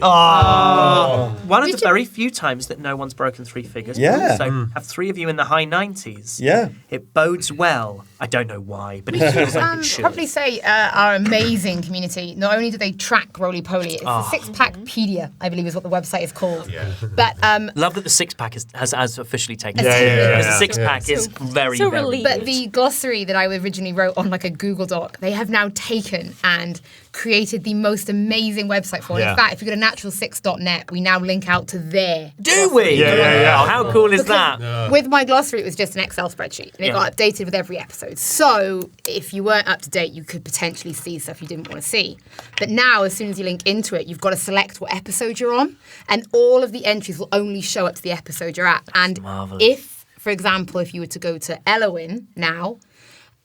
One of Did the you- very few times that no one's broken three figures. Yeah. So have three of you in the high 90s. Yeah. It bodes well. I don't know why, but it feels like it should. Probably say our amazing community. Not only do they track Roly Poly, it's the Six Packpedia, I believe is what the website is called. Yeah. But Love that the six pack has officially taken. Yeah, it. yeah, yeah, Because yeah. the six pack is very, so very relieved. But the glossary that I originally wrote on like a Google Doc, they have now taken and created the most amazing website for it. Yeah. In fact, if you go to naturalsix.net, we now link out to their. Do we? Yeah. Oh, how cool is that? With my glossary, it was just an Excel spreadsheet, and it got updated with every episode. So if you weren't up to date, you could potentially see stuff you didn't want to see. But now, as soon as you link into it, you've got to select what episode you're on, and all of the entries will only show up to the episode you're at. And marvellous. if, for example, if you were to go to Elwyn now,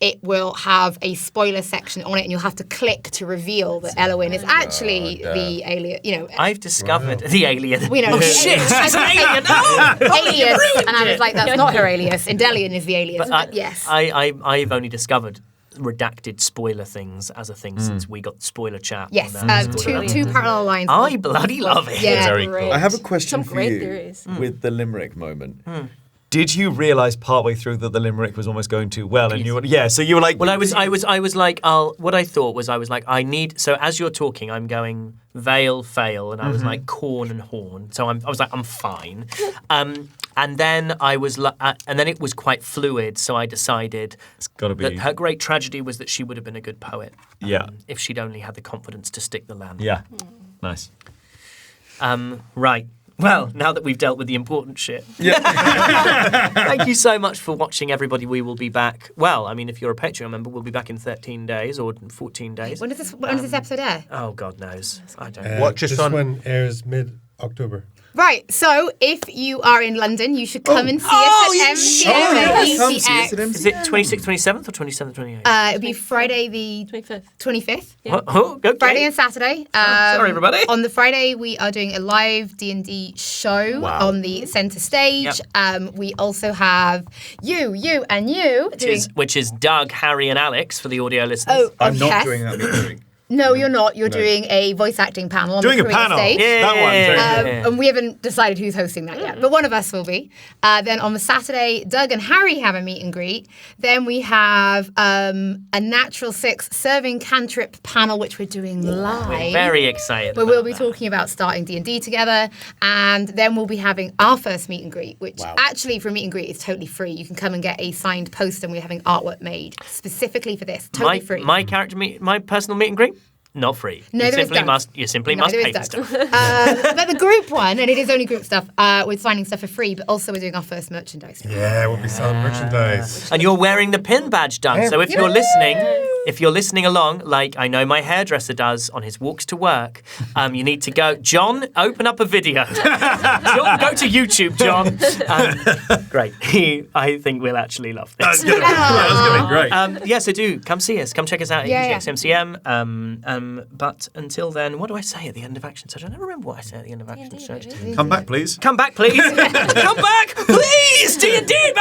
it will have a spoiler section on it, and you'll have to click to reveal that Elwyn is actually the alien. You know, I've discovered the alien. we know. Oh shit! She's an alien. Oh, Alias, and I was like, that's not her alias. Indelian is the alias. But yes. I've only discovered redacted spoiler things as a thing since we got spoiler chat. Yes, on, two parallel lines. I bloody love it. Yeah. Very Great. cool. I have a question Some for great you theories. with the limerick moment. Did you realise partway through that the limerick was almost going too well, and you were so you were like, Well, I was like, what I thought was, I need. So as you're talking, I'm going veil, fail, and I was like corn and horn. So I was like, I'm fine. And then and then it was quite fluid. So I decided it's got to be, that her great tragedy was that she would have been a good poet. Yeah. If she'd only had the confidence to stick the land. yeah, nice. Right. Well, now that we've dealt with the important shit. Thank you so much for watching, everybody. We will be back. Well, I mean, if you're a Patreon member, we'll be back in 13 days or 14 days. When does this episode air? Oh, God knows. I don't know. Watch us This on- one airs mid-October. Right, so if you are in London, you should come and see Oh, us you at should. MCM. Is it 26th, 27th or 27th, 28th? It'll be Friday the 25th. 25th. Okay. Friday and Saturday. Sorry, everybody. On the Friday, we are doing a live D&D show on the centre stage. Yep. We also have you, and you doing. Which is Doug, Harry, and Alex for the audio listeners. Oh, I'm not yes. doing that this week. No, you're not. You're doing a voice acting panel on Doing the a career panel. stage. That one. And we haven't decided who's hosting that yet, but one of us will be. Then on the Saturday, Doug and Harry have a meet and greet. Then we have a Natural Six serving cantrip panel, which we're doing live. We're very excited. Where we'll be talking about starting D&D together, and then we'll be having our first meet and greet, which actually for a meet and greet is totally free. You can come and get a signed poster, and we're having artwork made specifically for this. Totally free. My personal meet and greet. Not free. You simply must pay for stuff. But the group one, and it is only group stuff, we're signing stuff for free, but also we're doing our first merchandise. Yeah, we'll be selling merchandise. And you're wearing the pin badge, Doug. So if you're listening along, like I know my hairdresser does on his walks to work, you need to go. John, open up a video. John, go to YouTube, John. Great. I think we'll actually love this. That's going to be great. So do come see us. Come check us out at UGXMCM. But until then, what do I say at the end of Action Search? I never remember what I say at the end of Action Search. Come back, please. Come back, please. Come back, please. D&D,